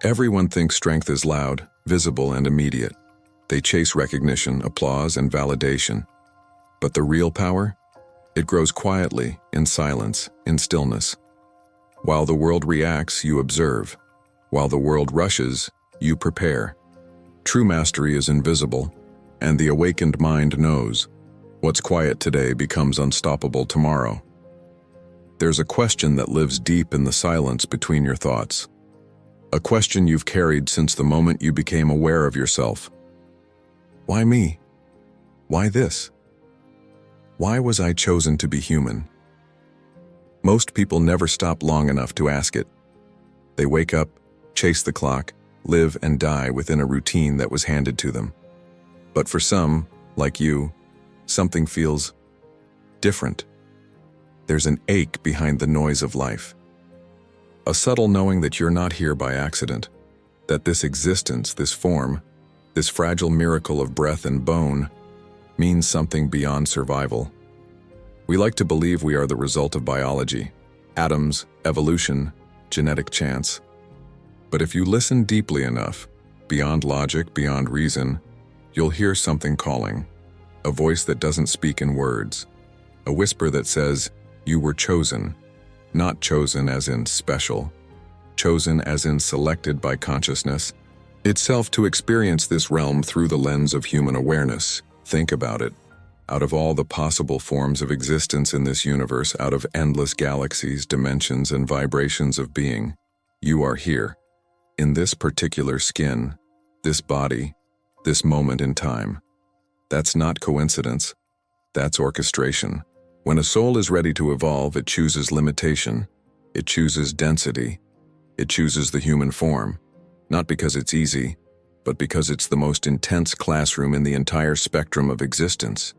Everyone thinks strength is loud, visible, and immediate. They chase recognition, applause, and validation. But the real power? It grows quietly, in silence, in stillness. While the world reacts, you observe. While the world rushes, you prepare. True mastery is invisible, and the awakened mind knows. What's quiet today becomes unstoppable tomorrow. There's a question that lives deep in the silence between your thoughts. A question you've carried since the moment you became aware of yourself. Why me? Why this? Why was I chosen to be human? Most people never stop long enough to ask it. They wake up, chase the clock, live and die within a routine that was handed to them. But for some, like you, something feels different. There's an ache behind the noise of life. A subtle knowing that you're not here by accident, that this existence, this form, this fragile miracle of breath and bone, means something beyond survival. We like to believe we are the result of biology, atoms, evolution, genetic chance. But if you listen deeply enough, beyond logic, beyond reason, you'll hear something calling, a voice that doesn't speak in words, a whisper that says, you were chosen, not chosen as in special, chosen as in selected by consciousness itself to experience this realm through the lens of human awareness. Think about it. Out of all the possible forms of existence in this universe, out of endless galaxies, dimensions, and vibrations of being, you are here, in this particular skin, this body, this moment in time. That's not coincidence. That's orchestration. When a soul is ready to evolve, it chooses limitation. It chooses density. It chooses the human form, not because it's easy, but because it's the most intense classroom in the entire spectrum of existence.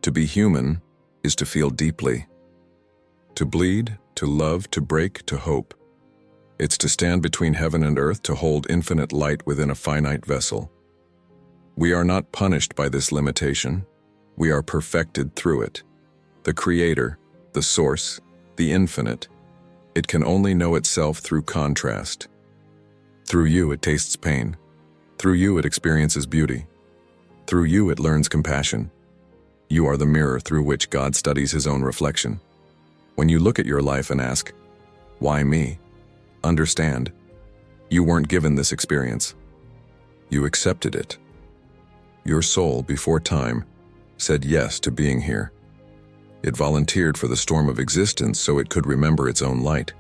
To be human is to feel deeply. To bleed, to love, to break, to hope. It's to stand between heaven and earth, to hold infinite light within a finite vessel. We are not punished by this limitation. We are perfected through it. The Creator, the Source, the Infinite, it can only know itself through contrast. Through you it tastes pain. Through you it experiences beauty. Through you it learns compassion. You are the mirror through which God studies His own reflection. When you look at your life and ask, why me? Understand, you weren't given this experience. You accepted it. Your soul, before time, said yes to being here. It volunteered for the storm of existence so it could remember its own light.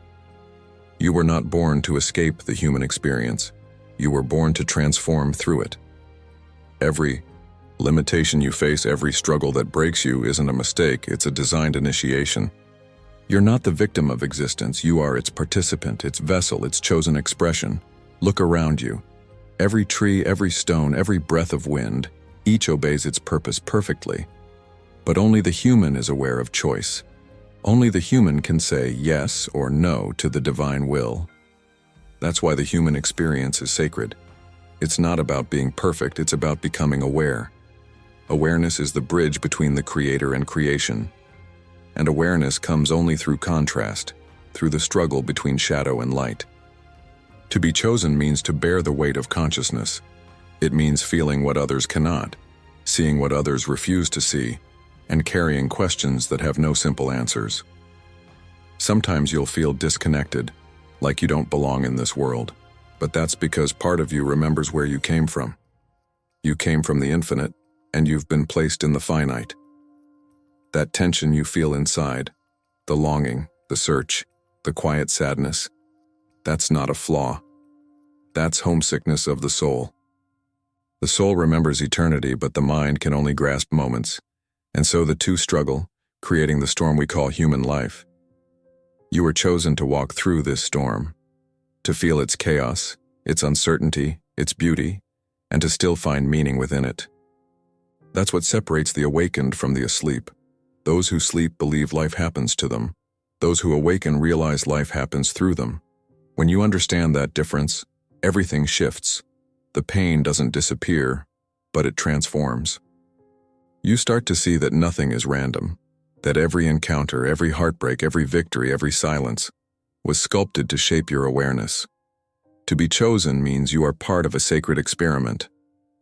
You were not born to escape the human experience. You were born to transform through it. Every limitation you face, every struggle that breaks you isn't a mistake, it's a designed initiation. You're not the victim of existence, you are its participant, its vessel, its chosen expression. Look around you. Every tree, every stone, every breath of wind, each obeys its purpose perfectly. But only the human is aware of choice. Only the human can say yes or no to the divine will. That's why the human experience is sacred. It's not about being perfect, it's about becoming aware. Awareness is the bridge between the Creator and creation. And awareness comes only through contrast, through the struggle between shadow and light. To be chosen means to bear the weight of consciousness. It means feeling what others cannot, seeing what others refuse to see, and carrying questions that have no simple answers. Sometimes you'll feel disconnected, like you don't belong in this world, but that's because part of you remembers where you came from. You came from the infinite, and you've been placed in the finite. That tension you feel inside, the longing, the search, the quiet sadness, that's not a flaw. That's homesickness of the soul. The soul remembers eternity, but the mind can only grasp moments. And so the two struggle, creating the storm we call human life. You were chosen to walk through this storm, to feel its chaos, its uncertainty, its beauty, and to still find meaning within it. That's what separates the awakened from the asleep. Those who sleep believe life happens to them. Those who awaken realize life happens through them. When you understand that difference, everything shifts. The pain doesn't disappear, but it transforms. You start to see that nothing is random, that every encounter, every heartbreak, every victory, every silence was sculpted to shape your awareness. To be chosen means you are part of a sacred experiment,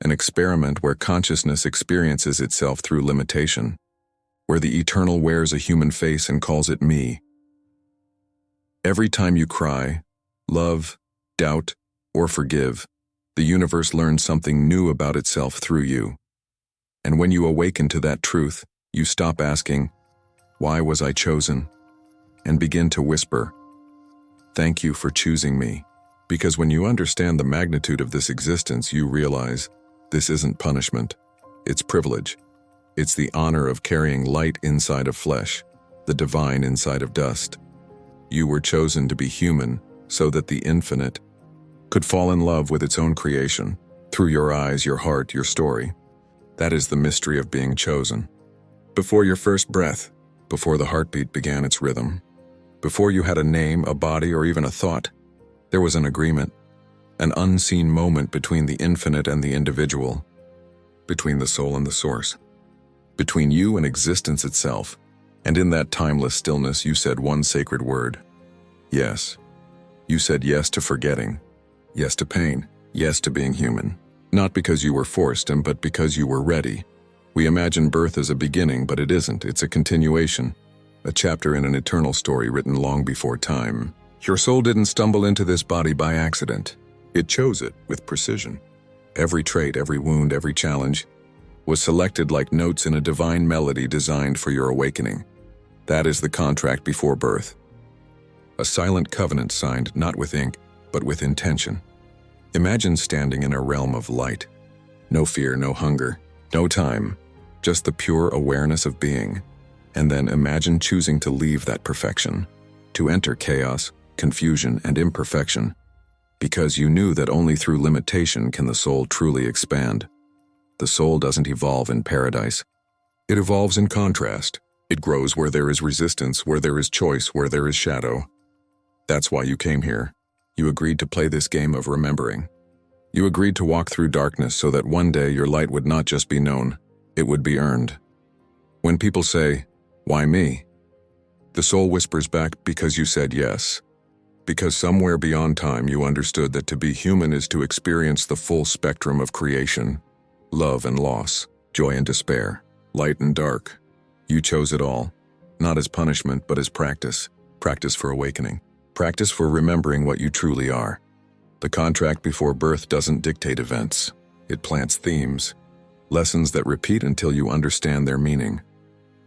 an experiment where consciousness experiences itself through limitation, where the eternal wears a human face and calls it me. Every time you cry, love, doubt, or forgive, the universe learns something new about itself through you. And when you awaken to that truth, you stop asking, "Why was I chosen?" and begin to whisper, "Thank you for choosing me." Because when you understand the magnitude of this existence, you realize this isn't punishment, it's privilege. It's the honor of carrying light inside of flesh, the divine inside of dust. You were chosen to be human so that the infinite could fall in love with its own creation, through your eyes, your heart, your story. That is the mystery of being chosen. Before your first breath, before the heartbeat began its rhythm, before you had a name, a body, or even a thought, there was an agreement, an unseen moment between the infinite and the individual, between the soul and the source, between you and existence itself. And in that timeless stillness, you said one sacred word: yes. You said yes to forgetting, yes to pain, yes to being human. Not because you were forced, but because you were ready. We imagine birth as a beginning, but it isn't. It's a continuation, a chapter in an eternal story written long before time. Your soul didn't stumble into this body by accident. It chose it with precision. Every trait, every wound, every challenge was selected like notes in a divine melody designed for your awakening. That is the contract before birth. A silent covenant signed not with ink, but with intention. Imagine standing in a realm of light. No fear, no hunger, no time, just the pure awareness of being. And then imagine choosing to leave that perfection, to enter chaos, confusion, and imperfection, because you knew that only through limitation can the soul truly expand. The soul doesn't evolve in paradise. It evolves in contrast. It grows where there is resistance, where there is choice, where there is shadow. That's why you came here. You agreed to play this game of remembering. You agreed to walk through darkness so that one day your light would not just be known, it would be earned. When people say, "Why me?" the soul whispers back, "Because you said yes." Because somewhere beyond time you understood that to be human is to experience the full spectrum of creation, love and loss, joy and despair, light and dark. You chose it all, not as punishment but as practice, practice for awakening. Practice for remembering what you truly are. The contract before birth doesn't dictate events. It plants themes, lessons that repeat until you understand their meaning.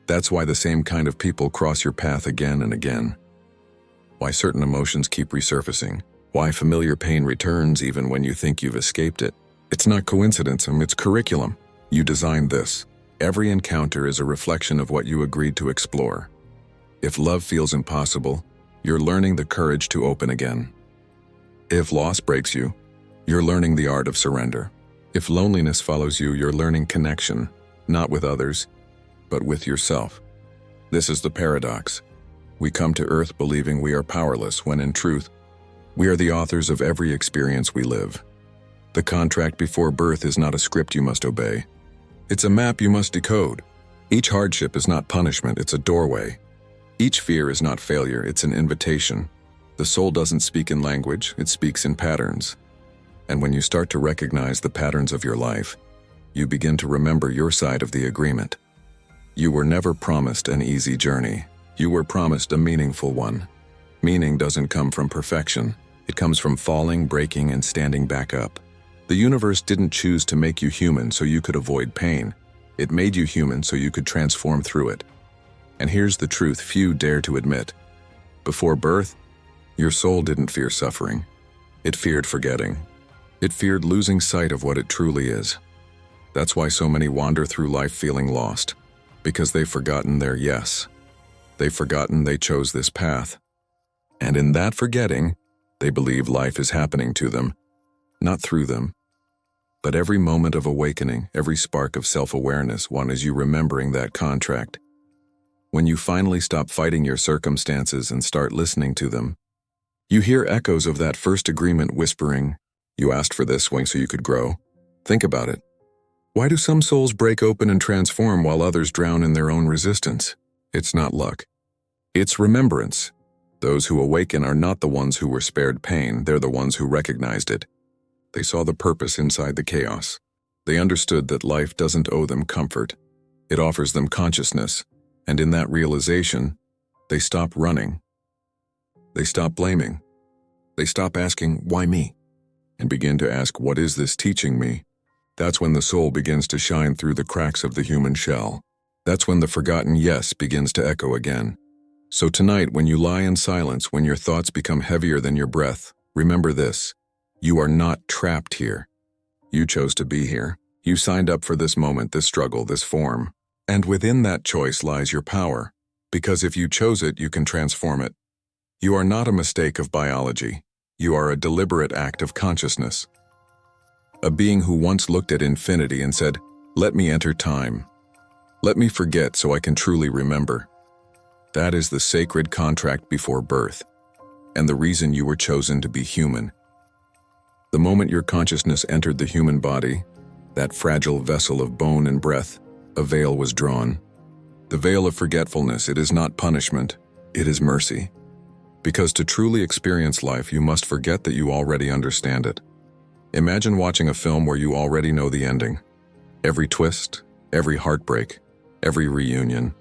That's why the same kind of people cross your path again and again. Why certain emotions keep resurfacing. Why familiar pain returns even when you think you've escaped it. It's not coincidence, it's curriculum. You designed this. Every encounter is a reflection of what you agreed to explore. If love feels impossible, you're learning the courage to open again. If loss breaks you, you're learning the art of surrender. If loneliness follows you, you're learning connection, not with others, but with yourself. This is the paradox. We come to Earth believing we are powerless, when in truth, we are the authors of every experience we live. The contract before birth is not a script you must obey. It's a map you must decode. Each hardship is not punishment, it's a doorway. Each fear is not failure, it's an invitation. The soul doesn't speak in language, it speaks in patterns. And when you start to recognize the patterns of your life, you begin to remember your side of the agreement. You were never promised an easy journey. You were promised a meaningful one. Meaning doesn't come from perfection. It comes from falling, breaking, and standing back up. The universe didn't choose to make you human so you could avoid pain. It made you human so you could transform through it. And here's the truth few dare to admit. Before birth, your soul didn't fear suffering. It feared forgetting. It feared losing sight of what it truly is. That's why so many wander through life feeling lost, because they've forgotten their yes. They've forgotten they chose this path. And in that forgetting, they believe life is happening to them, not through them. But every moment of awakening, every spark of self-awareness, one is you remembering that contract. When you finally stop fighting your circumstances and start listening to them, you hear echoes of that first agreement whispering, "You asked for this swing so you could grow." Think about it. Why do some souls break open and transform while others drown in their own resistance? It's not luck. It's remembrance. Those who awaken are not the ones who were spared pain, they're the ones who recognized it. They saw the purpose inside the chaos. They understood that life doesn't owe them comfort. It offers them consciousness, and in that realization, they stop running. They stop blaming. They stop asking, why me? And begin to ask, what is this teaching me? That's when the soul begins to shine through the cracks of the human shell. That's when the forgotten yes begins to echo again. So tonight, when you lie in silence, when your thoughts become heavier than your breath, remember this: you are not trapped here. You chose to be here. You signed up for this moment, this struggle, this form. And within that choice lies your power, because if you chose it, you can transform it. You are not a mistake of biology. You are a deliberate act of consciousness. A being who once looked at infinity and said, "Let me enter time. Let me forget so I can truly remember." That is the sacred contract before birth, and the reason you were chosen to be human. The moment your consciousness entered the human body, that fragile vessel of bone and breath, a veil was drawn. The veil of forgetfulness, it is not punishment, it is mercy. Because to truly experience life, you must forget that you already understand it. Imagine watching a film where you already know the ending. Every twist, every heartbreak, every reunion.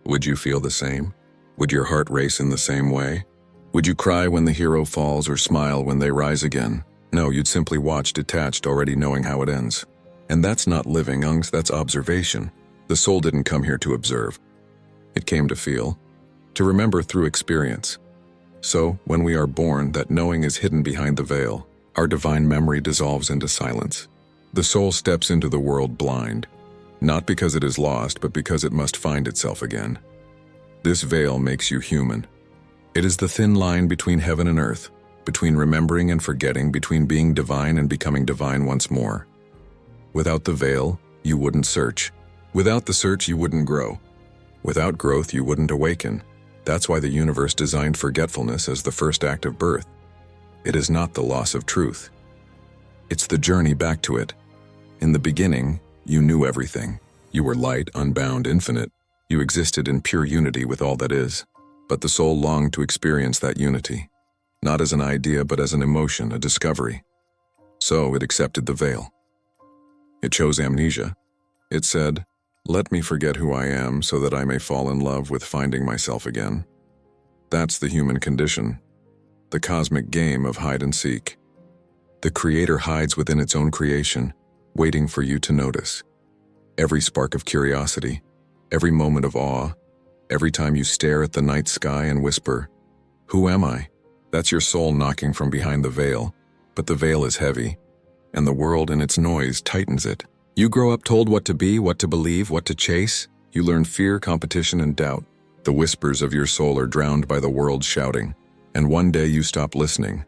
Would you feel the same? Would your heart race in the same way? Would you cry when the hero falls or smile when they rise again? No, you'd simply watch detached, already knowing how it ends. And that's not living, Ungs, that's observation. The soul didn't come here to observe. It came to feel, to remember through experience. So, when we are born, that knowing is hidden behind the veil. Our divine memory dissolves into silence. The soul steps into the world blind, not because it is lost, but because it must find itself again. This veil makes you human. It is the thin line between heaven and earth, between remembering and forgetting, between being divine and becoming divine once more. Without the veil, you wouldn't search. Without the search, you wouldn't grow. Without growth, you wouldn't awaken. That's why the universe designed forgetfulness as the first act of birth. It is not the loss of truth. It's the journey back to it. In the beginning, you knew everything. You were light, unbound, infinite. You existed in pure unity with all that is. But the soul longed to experience that unity, not as an idea, but as an emotion, a discovery. So it accepted the veil. It chose amnesia. It said, "Let me forget who I am so that I may fall in love with finding myself again." That's the human condition, the cosmic game of hide and seek. The Creator hides within its own creation, waiting for you to notice. Every spark of curiosity, every moment of awe, every time you stare at the night sky and whisper, "Who am I?" That's your soul knocking from behind the veil. But the veil is heavy, and the world and its noise tightens it. You grow up told what to be, what to believe, what to chase. You learn fear, competition, and doubt. The whispers of your soul are drowned by the world shouting. And one day you stop listening.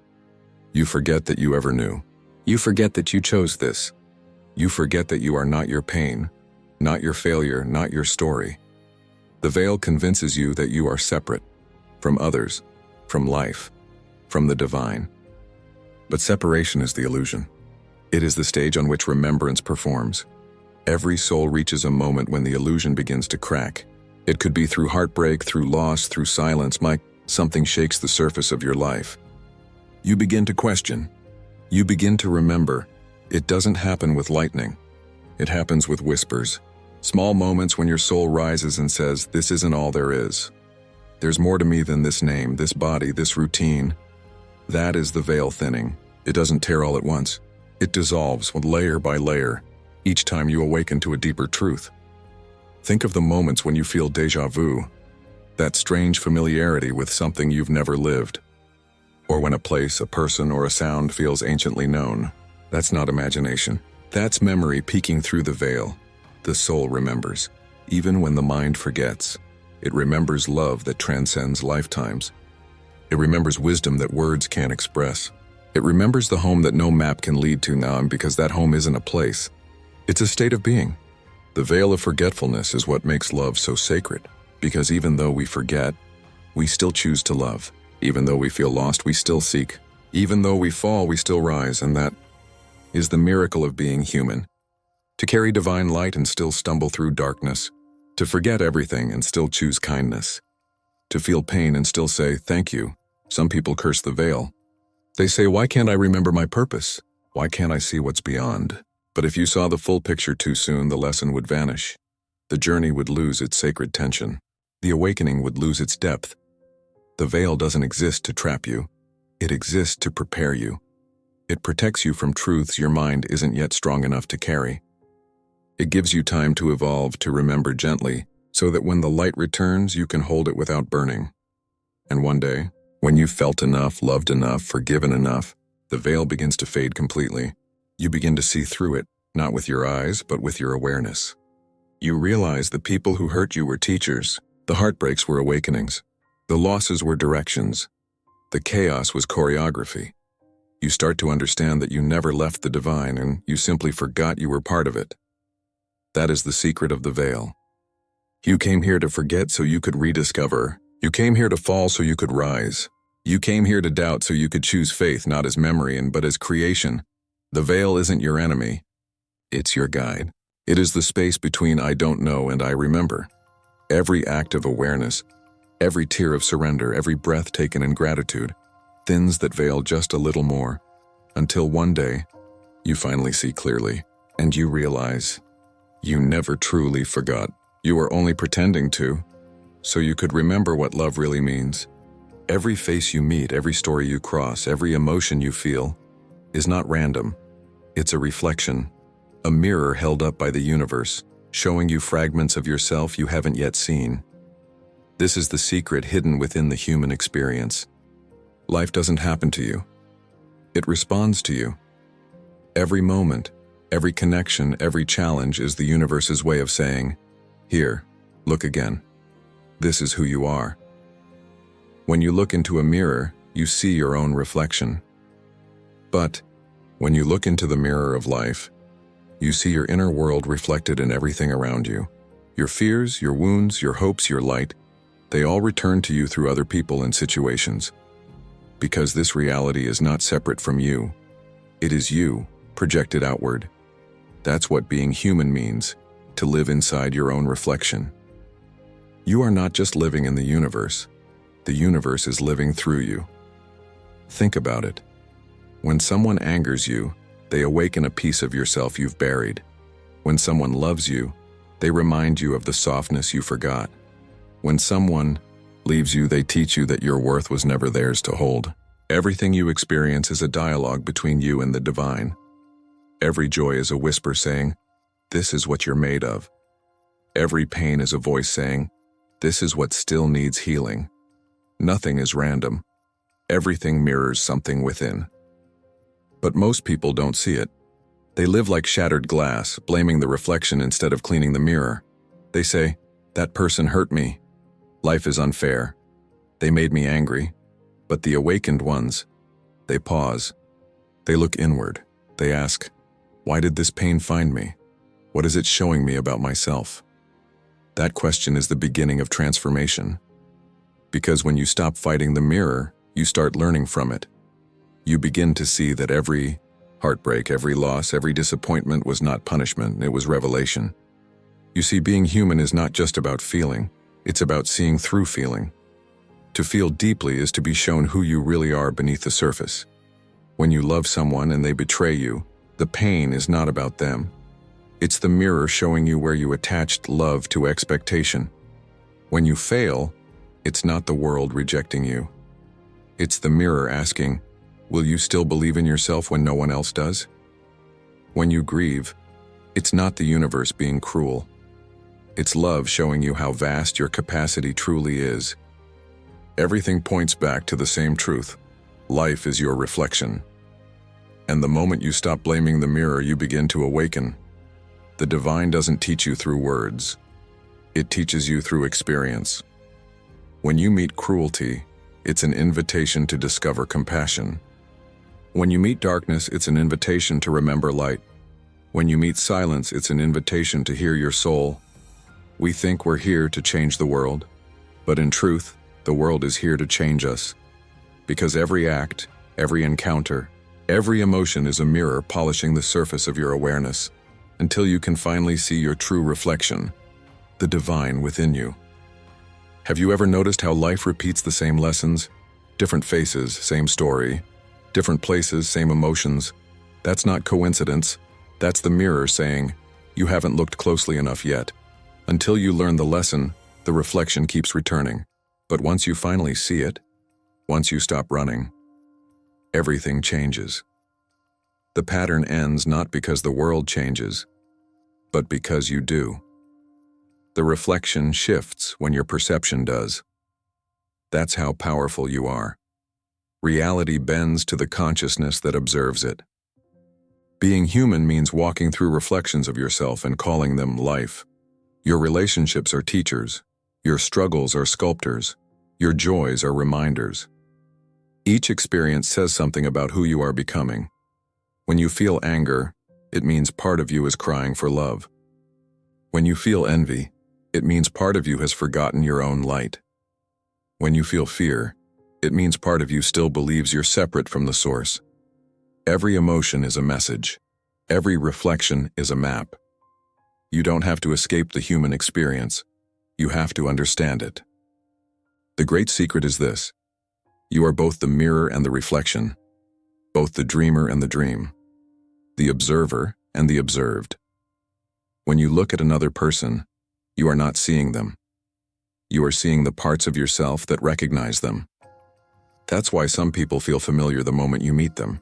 You forget that you ever knew. You forget that you chose this. You forget that you are not your pain, not your failure, not your story. The veil convinces you that you are separate from others, from life, from the divine. But separation is the illusion. It is the stage on which remembrance performs. Every soul reaches a moment when the illusion begins to crack. It could be through heartbreak, through loss, through silence. Something shakes the surface of your life. You begin to question. You begin to remember. It doesn't happen with lightning. It happens with whispers. Small moments when your soul rises and says, "This isn't all there is. There's more to me than this name, this body, this routine." That is the veil thinning. It doesn't tear all at once. It dissolves layer by layer, each time you awaken to a deeper truth. Think of the moments when you feel déjà vu, that strange familiarity with something you've never lived. Or when a place, a person, or a sound feels anciently known. That's not imagination. That's memory peeking through the veil. The soul remembers. Even when the mind forgets, it remembers love that transcends lifetimes. It remembers wisdom that words can't express. It remembers the home that no map can lead to now, because that home isn't a place. It's a state of being. The veil of forgetfulness is what makes love so sacred, because even though we forget, we still choose to love. Even though we feel lost, we still seek. Even though we fall, we still rise, and that is the miracle of being human. To carry divine light and still stumble through darkness. To forget everything and still choose kindness. To feel pain and still say, thank you. Some people curse the veil. They say, why can't I remember my purpose? Why can't I see what's beyond? But if you saw the full picture too soon, the lesson would vanish. The journey would lose its sacred tension. The awakening would lose its depth. The veil doesn't exist to trap you. It exists to prepare you. It protects you from truths your mind isn't yet strong enough to carry. It gives you time to evolve, to remember gently, so that when the light returns, you can hold it without burning. And one day, when you've felt enough, loved enough, forgiven enough, the veil begins to fade completely. You begin to see through it, not with your eyes, but with your awareness. You realize the people who hurt you were teachers, the heartbreaks were awakenings, the losses were directions, the chaos was choreography. You start to understand that you never left the divine and you simply forgot you were part of it. That is the secret of the veil. You came here to forget so you could rediscover. You came here to fall so you could rise. You came here to doubt so you could choose faith not as memory but as creation. The veil isn't your enemy. It's your guide. It is the space between I don't know and I remember. Every act of awareness, every tear of surrender, every breath taken in gratitude, thins that veil just a little more, until one day, you finally see clearly, and you realize you never truly forgot. You were only pretending to, so you could remember what love really means. Every face you meet, every story you cross, every emotion you feel is not random. It's a reflection, a mirror held up by the universe, showing you fragments of yourself you haven't yet seen. This is the secret hidden within the human experience. Life doesn't happen to you. It responds to you. Every moment, every connection, every challenge is the universe's way of saying, here, look again. This is who you are. When you look into a mirror, you see your own reflection. But when you look into the mirror of life, you see your inner world reflected in everything around you. Your fears, your wounds, your hopes, your light, they all return to you through other people and situations. Because this reality is not separate from you. It is you, projected outward. That's what being human means, to live inside your own reflection. You are not just living in the universe is living through you. Think about it. When someone angers you, they awaken a piece of yourself you've buried. When someone loves you, they remind you of the softness you forgot. When someone leaves you, they teach you that your worth was never theirs to hold. Everything you experience is a dialogue between you and the divine. Every joy is a whisper saying, this is what you're made of. Every pain is a voice saying, this is what still needs healing. Nothing is random. Everything mirrors something within. But most people don't see it. They live like shattered glass, blaming the reflection instead of cleaning the mirror. They say, that person hurt me. Life is unfair. They made me angry. But the awakened ones, they pause. They look inward. They ask, why did this pain find me? What is it showing me about myself? That question is the beginning of transformation. Because when you stop fighting the mirror, you start learning from it. You begin to see that every heartbreak, every loss, every disappointment was not punishment, it was revelation. You see, being human is not just about feeling, it's about seeing through feeling. To feel deeply is to be shown who you really are beneath the surface. When you love someone and they betray you, the pain is not about them. It's the mirror showing you where you attached love to expectation. When you fail, it's not the world rejecting you. It's the mirror asking, will you still believe in yourself when no one else does? When you grieve, it's not the universe being cruel. It's love showing you how vast your capacity truly is. Everything points back to the same truth. Life is your reflection. And the moment you stop blaming the mirror, you begin to awaken. The divine doesn't teach you through words. It teaches you through experience. When you meet cruelty, it's an invitation to discover compassion. When you meet darkness, it's an invitation to remember light. When you meet silence, it's an invitation to hear your soul. We think we're here to change the world, but in truth, the world is here to change us. Because every act, every encounter, every emotion is a mirror polishing the surface of your awareness, until you can finally see your true reflection, the divine within you. Have you ever noticed how life repeats the same lessons? Different faces, same story. Different places, same emotions. That's not coincidence. That's the mirror saying, you haven't looked closely enough yet. Until you learn the lesson, the reflection keeps returning. But once you finally see it, once you stop running, everything changes. The pattern ends not because the world changes, but because you do. The reflection shifts when your perception does. That's how powerful you are. Reality bends to the consciousness that observes it. Being human means walking through reflections of yourself and calling them life. Your relationships are teachers. Your struggles are sculptors. Your joys are reminders. Each experience says something about who you are becoming. When you feel anger, it means part of you is crying for love. When you feel envy, it means part of you has forgotten your own light. When you feel fear, it means part of you still believes you're separate from the source. Every emotion is a message. Every reflection is a map. You don't have to escape the human experience. You have to understand it. The great secret is this. You are both the mirror and the reflection, both the dreamer and the dream, the observer and the observed. When you look at another person, you are not seeing them. You are seeing the parts of yourself that recognize them. That's why some people feel familiar the moment you meet them.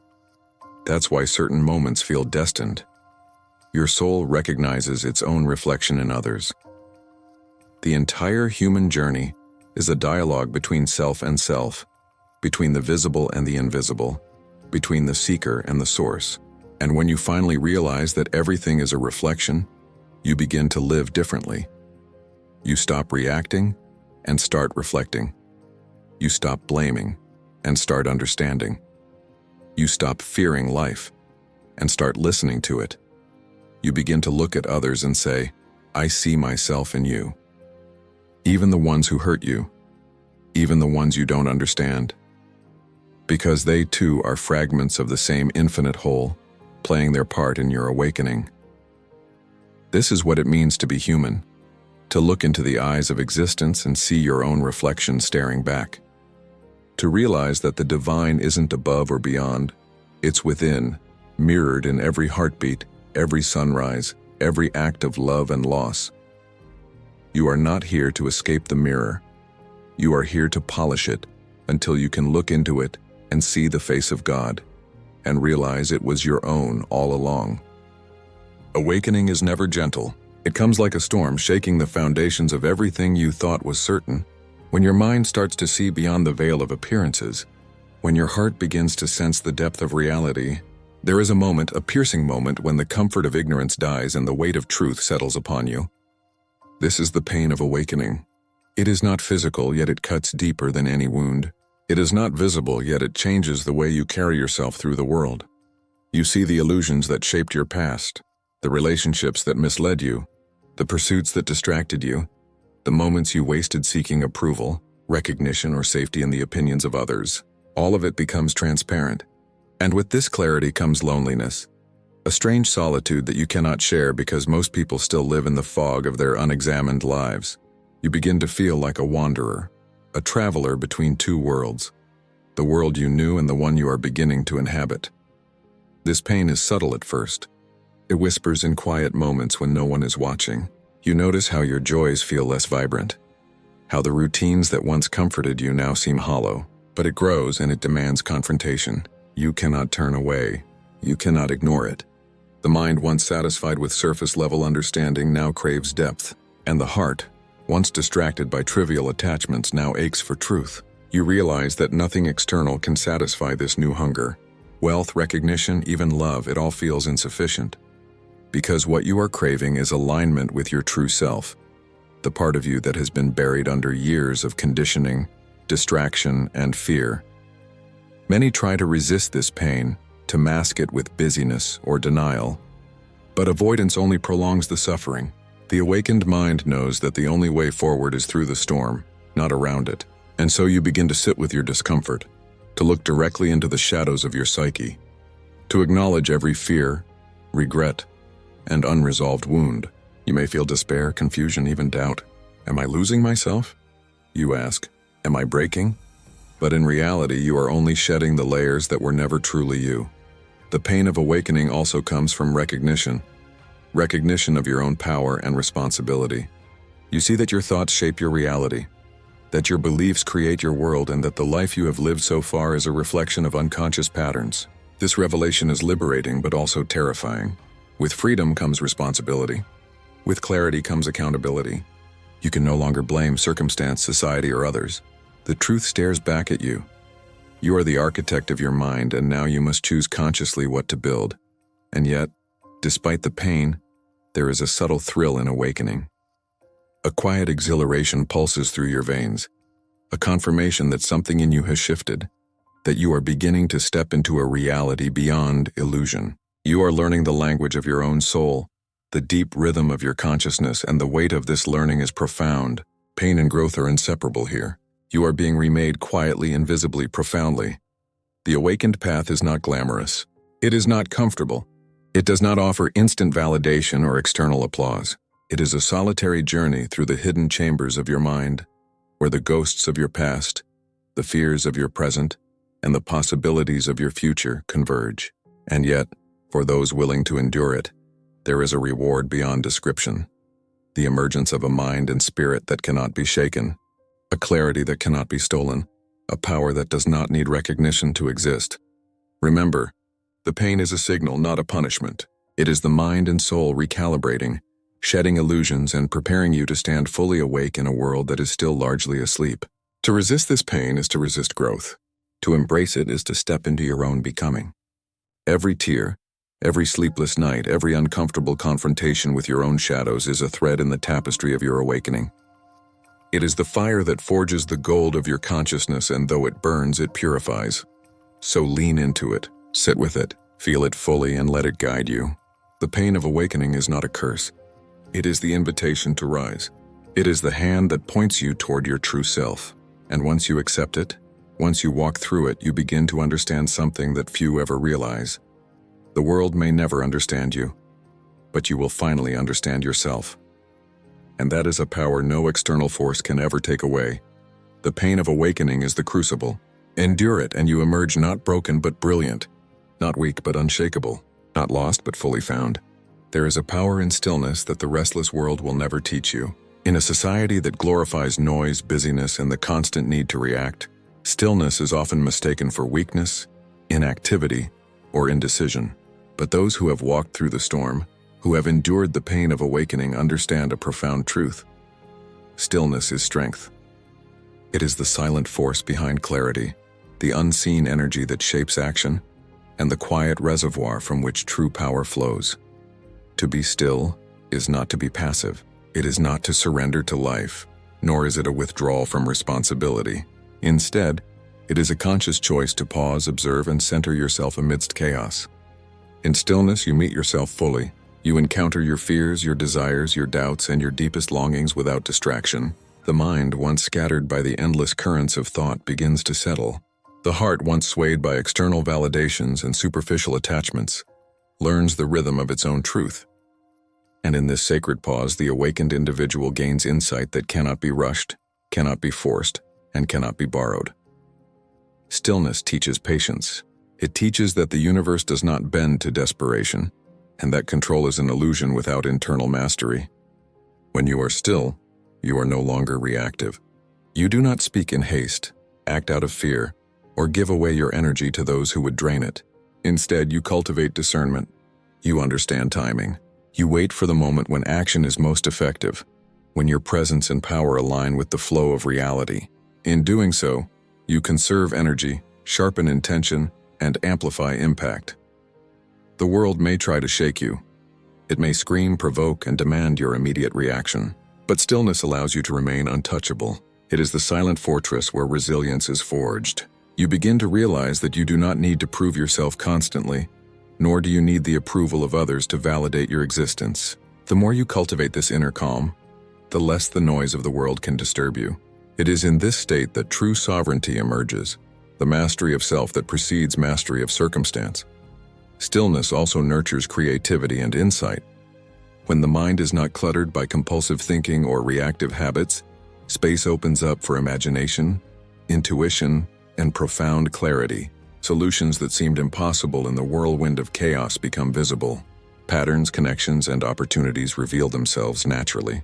That's why certain moments feel destined. Your soul recognizes its own reflection in others. The entire human journey is a dialogue between self and self, between the visible and the invisible, between the seeker and the source. And when you finally realize that everything is a reflection, you begin to live differently. You stop reacting and start reflecting. You stop blaming and start understanding. You stop fearing life and start listening to it. You begin to look at others and say, I see myself in you. Even the ones who hurt you, even the ones you don't understand. Because they too are fragments of the same infinite whole, playing their part in your awakening. This is what it means to be human, to look into the eyes of existence and see your own reflection staring back. To realize that the divine isn't above or beyond, it's within, mirrored in every heartbeat, every sunrise, every act of love and loss. You are not here to escape the mirror. You are here to polish it until you can look into it and see the face of God, and realize it was your own all along. Awakening is never gentle. It comes like a storm, shaking the foundations of everything you thought was certain. When your mind starts to see beyond the veil of appearances, when your heart begins to sense the depth of reality, there is a moment, a piercing moment, when the comfort of ignorance dies and the weight of truth settles upon you. This is the pain of awakening. It is not physical, yet it cuts deeper than any wound. It is not visible, yet it changes the way you carry yourself through the world. You see the illusions that shaped your past, the relationships that misled you, the pursuits that distracted you, the moments you wasted seeking approval, recognition, or safety in the opinions of others. All of it becomes transparent. And with this clarity comes loneliness, a strange solitude that you cannot share because most people still live in the fog of their unexamined lives. You begin to feel like a wanderer, a traveler between two worlds, the world you knew and the one you are beginning to inhabit. This pain is subtle at first. It whispers in quiet moments when no one is watching. You notice how your joys feel less vibrant, how the routines that once comforted you now seem hollow, but it grows and it demands confrontation. You cannot turn away. You cannot ignore it. The mind, once satisfied with surface-level understanding, now craves depth, and the heart, once distracted by trivial attachments, now aches for truth. You realize that nothing external can satisfy this new hunger. Wealth, recognition, even love, it all feels insufficient. Because what you are craving is alignment with your true self, the part of you that has been buried under years of conditioning, distraction, and fear. Many try to resist this pain, to mask it with busyness or denial. But avoidance only prolongs the suffering. The awakened mind knows that the only way forward is through the storm, not around it. And so you begin to sit with your discomfort, to look directly into the shadows of your psyche, to acknowledge every fear, regret, and unresolved wound. You may feel despair, confusion, even doubt. Am I losing myself? You ask, am I breaking? But in reality, you are only shedding the layers that were never truly you. The pain of awakening also comes from recognition of your own power and responsibility. You see that your thoughts shape your reality, that your beliefs create your world, and that the life you have lived so far is a reflection of unconscious patterns. This revelation is liberating but also terrifying. With freedom comes responsibility. With clarity comes accountability. You can no longer blame circumstance, society, or others. The truth stares back at you. You are the architect of your mind, and now you must choose consciously what to build. And yet, despite the pain, there is a subtle thrill in awakening. A quiet exhilaration pulses through your veins, a confirmation that something in you has shifted, that you are beginning to step into a reality beyond illusion. You are learning the language of your own soul, the deep rhythm of your consciousness, and the weight of this learning is profound. Pain and growth are inseparable here. You are being remade quietly and visibly, profoundly. The awakened path is not glamorous. It is not comfortable. It does not offer instant validation or external applause. It is a solitary journey through the hidden chambers of your mind, where the ghosts of your past, the fears of your present, and the possibilities of your future converge. And yet, for those willing to endure it, there is a reward beyond description. The emergence of a mind and spirit that cannot be shaken, a clarity that cannot be stolen, a power that does not need recognition to exist. Remember, the pain is a signal, not a punishment. It is the mind and soul recalibrating, shedding illusions, and preparing you to stand fully awake in a world that is still largely asleep. To resist this pain is to resist growth. To embrace it is to step into your own becoming. Every tear, every sleepless night, every uncomfortable confrontation with your own shadows is a thread in the tapestry of your awakening. It is the fire that forges the gold of your consciousness, and though it burns, it purifies. So lean into it, sit with it, feel it fully, and let it guide you. The pain of awakening is not a curse. It is the invitation to rise. It is the hand that points you toward your true self. And once you accept it, once you walk through it, you begin to understand something that few ever realize. The world may never understand you, but you will finally understand yourself. And that is a power no external force can ever take away. The pain of awakening is the crucible. Endure it, and you emerge not broken but brilliant, not weak but unshakable, not lost but fully found. There is a power in stillness that the restless world will never teach you. In a society that glorifies noise, busyness, and the constant need to react, stillness is often mistaken for weakness, inactivity, or indecision. But those who have walked through the storm, who have endured the pain of awakening, understand a profound truth. Stillness is strength. It is the silent force behind clarity, the unseen energy that shapes action, and the quiet reservoir from which true power flows. To be still is not to be passive. It is not to surrender to life, nor is it a withdrawal from responsibility. Instead, it is a conscious choice to pause, observe, and center yourself amidst chaos. In stillness, you meet yourself fully. You encounter your fears, your desires, your doubts, and your deepest longings without distraction. The mind, once scattered by the endless currents of thought, begins to settle. The heart, once swayed by external validations and superficial attachments, learns the rhythm of its own truth. And in this sacred pause, the awakened individual gains insight that cannot be rushed, cannot be forced, and cannot be borrowed. Stillness teaches patience. It teaches that the universe does not bend to desperation, and that control is an illusion without internal mastery. When you are still, you are no longer reactive. You do not speak in haste, act out of fear, or give away your energy to those who would drain it. Instead, you cultivate discernment. You understand timing. You wait for the moment when action is most effective, when your presence and power align with the flow of reality. In doing so, you conserve energy, sharpen intention, and amplify impact. The world may try to shake you. It may scream, provoke, and demand your immediate reaction. But stillness allows you to remain untouchable. It is the silent fortress where resilience is forged. You begin to realize that you do not need to prove yourself constantly, nor do you need the approval of others to validate your existence. The more you cultivate this inner calm, the less the noise of the world can disturb you. It is in this state that true sovereignty emerges, the mastery of self that precedes mastery of circumstance. Stillness also nurtures creativity and insight. When the mind is not cluttered by compulsive thinking or reactive habits, Space opens up for imagination, intuition, and profound clarity. Solutions that seemed impossible in the whirlwind of chaos become visible. Patterns, connections, and opportunities reveal themselves naturally.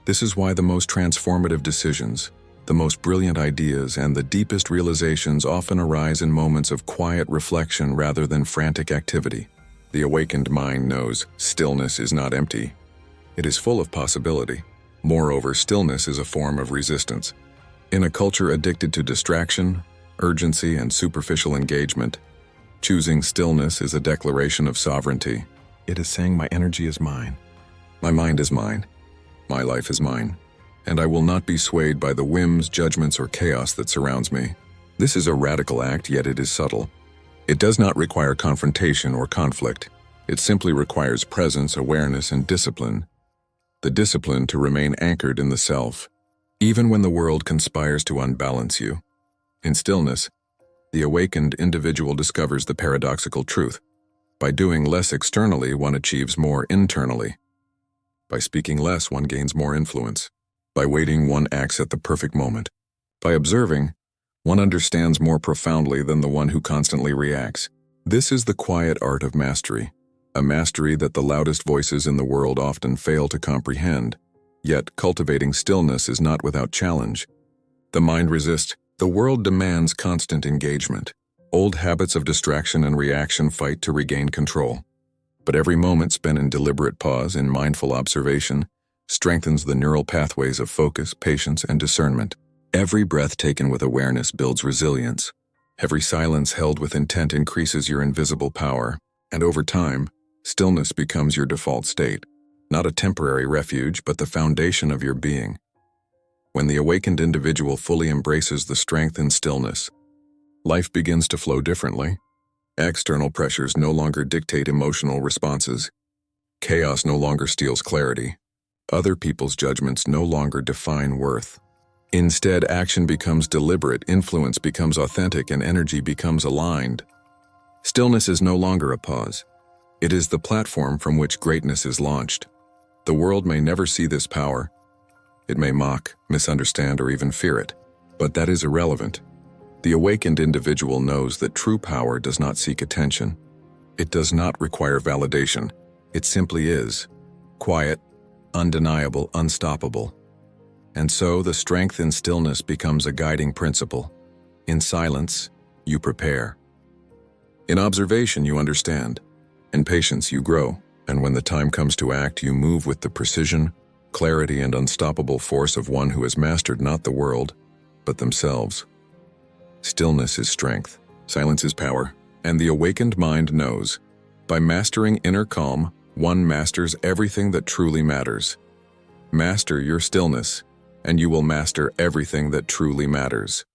This is why the most transformative decisions, the most brilliant ideas, and the deepest realizations often arise in moments of quiet reflection rather than frantic activity. The awakened mind knows stillness is not empty. It is full of possibility. Moreover, stillness is a form of resistance. In a culture addicted to distraction, urgency, and superficial engagement, choosing stillness is a declaration of sovereignty. It is saying, my energy is mine. My mind is mine. My life is mine. And I will not be swayed by the whims, judgments, or chaos that surrounds me. This is a radical act, yet it is subtle. It does not require confrontation or conflict. It simply requires presence, awareness, and discipline. The discipline to remain anchored in the self, even when the world conspires to unbalance you. In stillness, the awakened individual discovers the paradoxical truth. By doing less externally, one achieves more internally. By speaking less, one gains more influence. By waiting, one acts at the perfect moment. By observing, one understands more profoundly than the one who constantly reacts. This is the quiet art of mastery, a mastery that the loudest voices in the world often fail to comprehend. Yet, cultivating stillness is not without challenge. The mind resists. The world demands constant engagement. Old habits of distraction and reaction fight to regain control. But every moment spent in deliberate pause, in mindful observation, strengthens the neural pathways of focus, patience, and discernment. Every breath taken with awareness builds resilience. Every silence held with intent increases your invisible power. And over time, stillness becomes your default state. Not a temporary refuge, but the foundation of your being. When the awakened individual fully embraces the strength in stillness, life begins to flow differently. External pressures no longer dictate emotional responses. Chaos no longer steals clarity. Other people's judgments no longer define worth. Instead, action becomes deliberate, influence becomes authentic, and energy becomes aligned. Stillness is no longer a pause. It is the platform from which greatness is launched. The world may never see this power. It may mock, misunderstand, or even fear it. But that is irrelevant. The awakened individual knows that true power does not seek attention. It does not require validation. It simply is. Quiet, undeniable, unstoppable. And so the strength in stillness becomes a guiding principle. In silence, you prepare. In observation, you understand. In patience, you grow. And when the time comes to act, you move with the precision, clarity, and unstoppable force of one who has mastered not the world, but themselves. Stillness is strength, silence is power, and the awakened mind knows. By mastering inner calm, one masters everything that truly matters. Master your stillness, and you will master everything that truly matters.